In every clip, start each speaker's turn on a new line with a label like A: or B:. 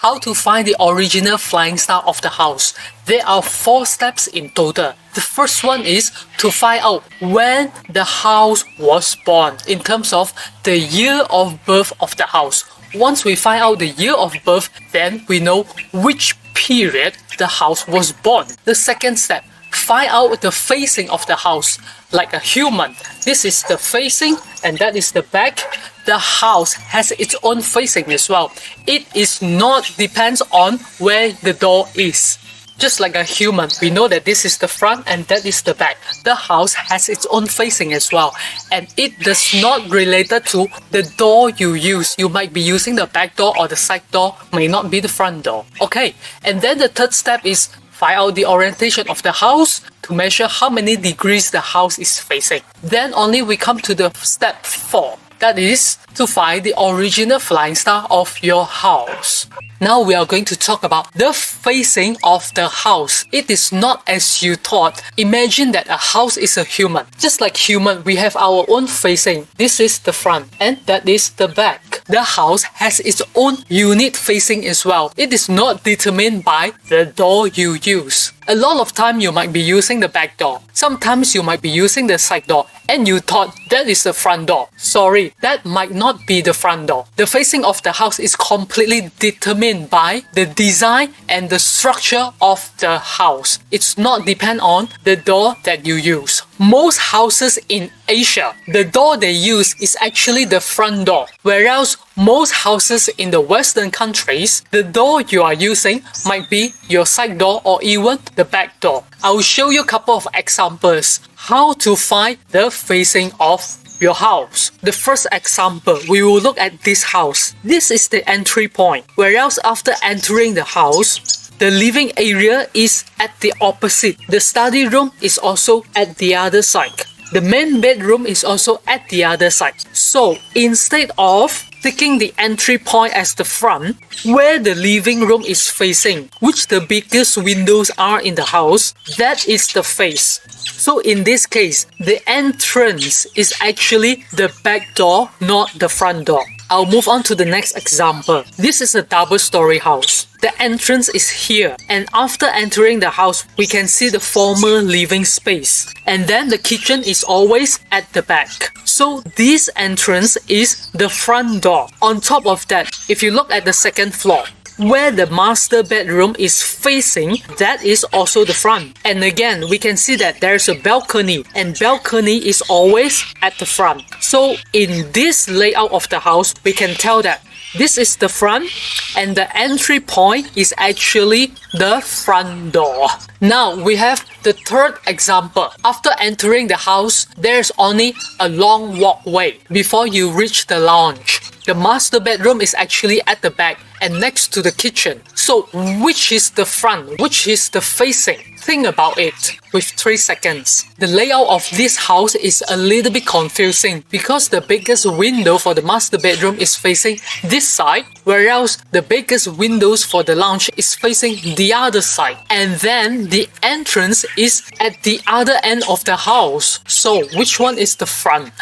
A: how to find the original flying star of the house. There are 4 steps in total. The first one is to find out when the house was born in terms of the year of birth of the house. Once we find out the year of birth, then we know which period the house was born. The second step, find out the facing of the house. Like a human, this is the facing and that is the back. The house has its own facing as well. It is not depends on where the door is. Just like a human, we know that this is the front and that is the back. The house has its own facing as well. And it does not related to the door you use. You might be using the back door or the side door, may not be the front door. Okay, and then the third step is find out the orientation of the house to measure how many degrees the house is facing. Then only we come to the step 4. That is to find the original flying star of your house. Now we are going to talk about the facing of the house. It is not as you thought. Imagine that a house is a human. Just like human, we have our own facing. This is the front and that is the back. The house has its own unique facing as well. It is not determined by the door you use. A lot of time you might be using the back door. Sometimes you might be using the side door and you thought that is the front door. Sorry, that might not be the front door. The facing of the house is completely determined by the design and the structure of the house. It's not depend on the door that you use. Most houses in Asia, the door they use is actually the front door. Whereas most houses in the Western countries, the door you are using might be your side door or even the back door. I will show you a couple of examples how to find the facing of your house. The first example, we will look at this house. This is the entry point. Whereas after entering the house, the living area is at the opposite. The study room is also at the other side. The main bedroom is also at the other side. So instead of taking the entry point as the front, where the living room is facing, which the biggest windows are in the house, that is the face. So in this case, the entrance is actually the back door, not the front door. I'll move on to the next example. This is a double-story house. The entrance is here, and after entering the house, we can see the former living space. And then the kitchen is always at the back. So this entrance is the front door. On top of that, if you look at the second floor, where the master bedroom is facing, that is also the front. And again, we can see that there's a balcony, and balcony is always at the front. So in this layout of the house, we can tell that this is the front and the entry point is actually the front door. Now we have the third example. After entering the house, there's only a long walkway before you reach the lounge. The master bedroom is actually at the back and next to the kitchen. So which is the front? Which is the facing? Think about it with 3 seconds. The layout of this house is a little bit confusing because the biggest window for the master bedroom is facing this side, whereas the biggest windows for the lounge is facing the other side. And then the entrance is at the other end of the house. So which one is the front?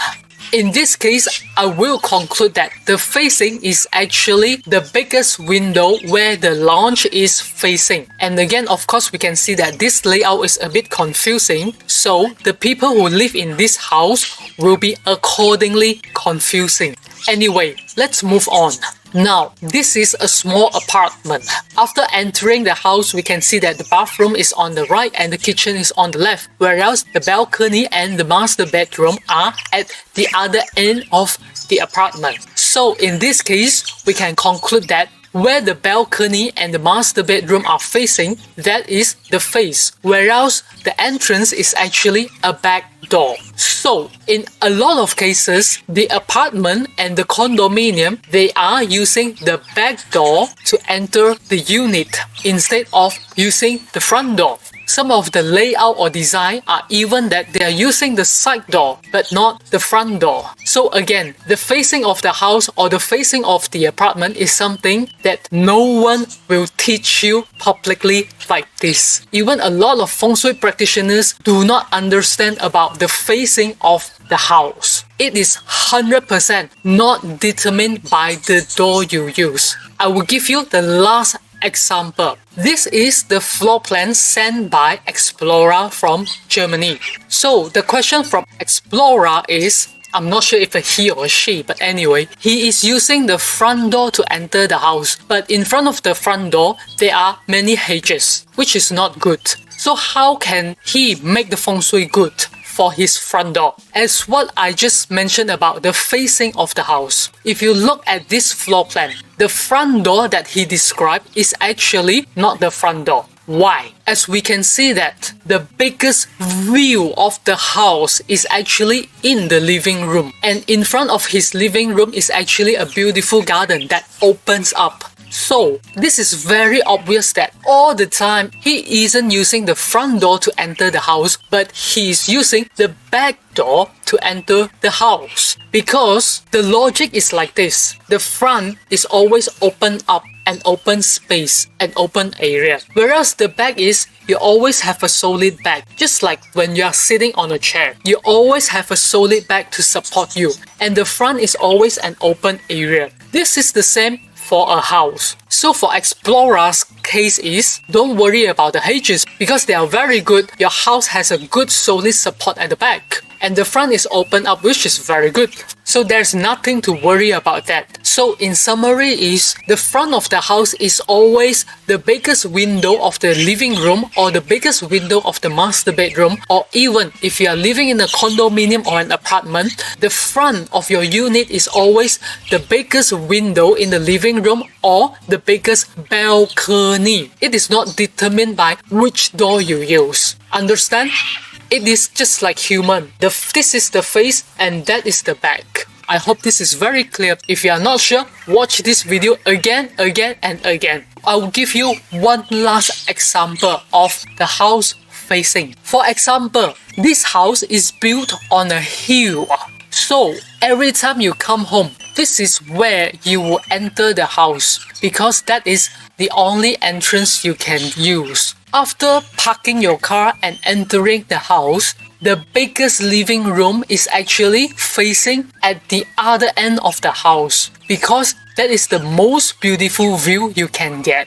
A: In this case, I will conclude that the facing is actually the biggest window where the lounge is facing. And again, of course, we can see that this layout is a bit confusing. So the people who live in this house will be accordingly confusing. Anyway, let's move on. Now, this is a small apartment. After entering the house, we can see that the bathroom is on the right and the kitchen is on the left, whereas the balcony and the master bedroom are at the other end of the apartment. So in this case, we can conclude that where the balcony and the master bedroom are facing, that is the face, whereas the entrance is actually a back door. So in a lot of cases, the apartment and the condominium, they are using the back door to enter the unit instead of using the front door. some of the layout or design are even that they are using the side door but not the front door. So again, the facing of the house or the facing of the apartment is something that no one will teach you publicly like this. Even a lot of Feng Shui practitioners do not understand about the facing of the house. It is 100% not determined by the door you use. I will give you the last example. This is the floor plan sent by Explorer from Germany. So the question from Explorer is, I'm not sure if he or she, but anyway, he is using the front door to enter the house. But in front of the front door, there are many hedges, which is not good. So how can he make the Feng Shui good for his front door? As what I just mentioned about the facing of the house. If you look at this floor plan, the front door that he described is actually not the front door. Why? As we can see that the biggest view of the house is actually in the living room. And in front of his living room is actually a beautiful garden that opens up. So, this is very obvious that all the time he isn't using the front door to enter the house, but he is using the back door to enter the house. Because the logic is like this. The front is always open up, an open space, an open area. Whereas the back is, you always have a solid back. Just like when you are sitting on a chair, you always have a solid back to support you. And the front is always an open area. This is the same for a house. So for Explorer's case is, don't worry about the hedges because they are very good. Your house has a good solid support at the back. And the front is open up, which is very good. So there's nothing to worry about that. So in summary is, the front of the house is always the biggest window of the living room or the biggest window of the master bedroom, or even if you are living in a condominium or an apartment, the front of your unit is always the biggest window in the living room or the biggest balcony. It is not determined by which door you use. Understand? It is just like human. This is the face and that is the back. I hope this is very clear. If you are not sure, watch this video again and again. I will give you one last example of the house facing. For example, this house is built on a hill. So every time you come home, this is where you will enter the house because that is the only entrance you can use. After parking your car and entering the house, the biggest living room is actually facing at the other end of the house because that is the most beautiful view you can get.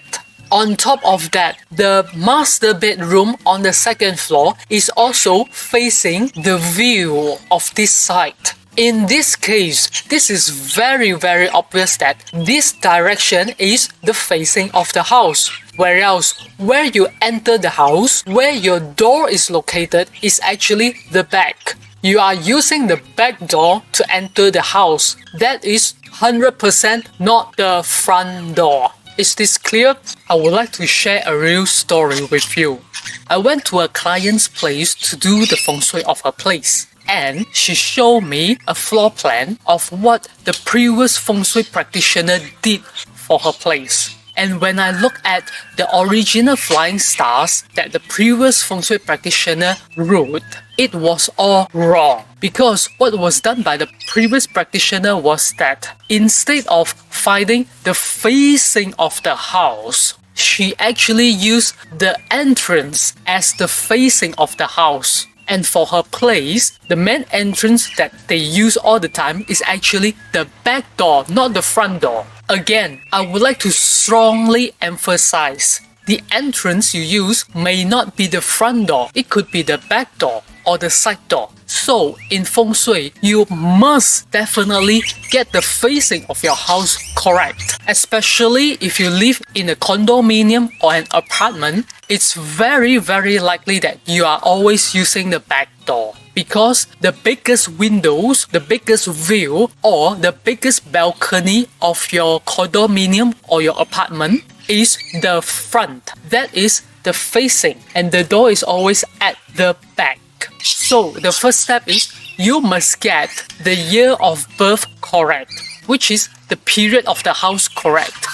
A: On top of that, the master bedroom on the second floor is also facing the view of this side. In this case, this is very obvious that this direction is the facing of the house. Whereas where you enter the house, where your door is located, is actually the back. You are using the back door to enter the house. That is 100% not the front door. Is this clear? I would like to share a real story with you. I went to a client's place to do the feng shui of her place. And she showed me a floor plan of what the previous feng shui practitioner did for her place. And when I look at the original flying stars that the previous feng shui practitioner wrote, it was all wrong. Because what was done by the previous practitioner was that instead of finding the facing of the house, she actually used the entrance as the facing of the house. And for her place, the main entrance that they use all the time is actually the back door, not the front door. Again, I would like to strongly emphasize, the entrance you use may not be the front door. It could be the back door or the side door. So, in Feng Shui, you must definitely get the facing of your house correct. Especially if you live in a condominium or an apartment, it's very likely that you are always using the back door. Because the biggest windows, the biggest view, or the biggest balcony of your condominium or your apartment is the front. That is the facing. And the door is always at the back. So the first step is you must get the year of birth correct, which is the period of the house correct.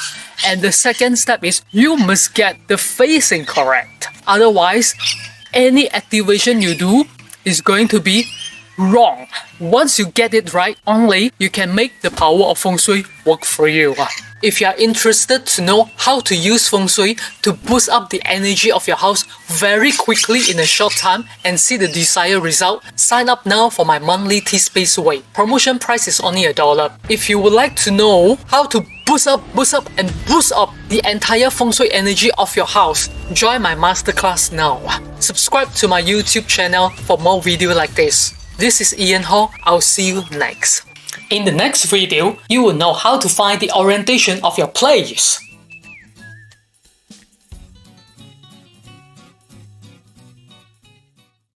A: And the second step is you must get the facing correct. Otherwise, any activation you do is going to be wrong. Once you get it right, only you can make the power of Feng Shui work for you. If you are interested to know how to use Feng Shui to boost up the energy of your house very quickly in a short time and see the desired result, sign up now for my monthly T-Space Way. Promotion price is only $1. If you would like to know how to boost up the entire Feng Shui energy of your house, join my masterclass now. Subscribe to my YouTube channel for more videos like this. This is Ian Ho. I'll see you next. In the next video, you will know how to find the orientation of your place.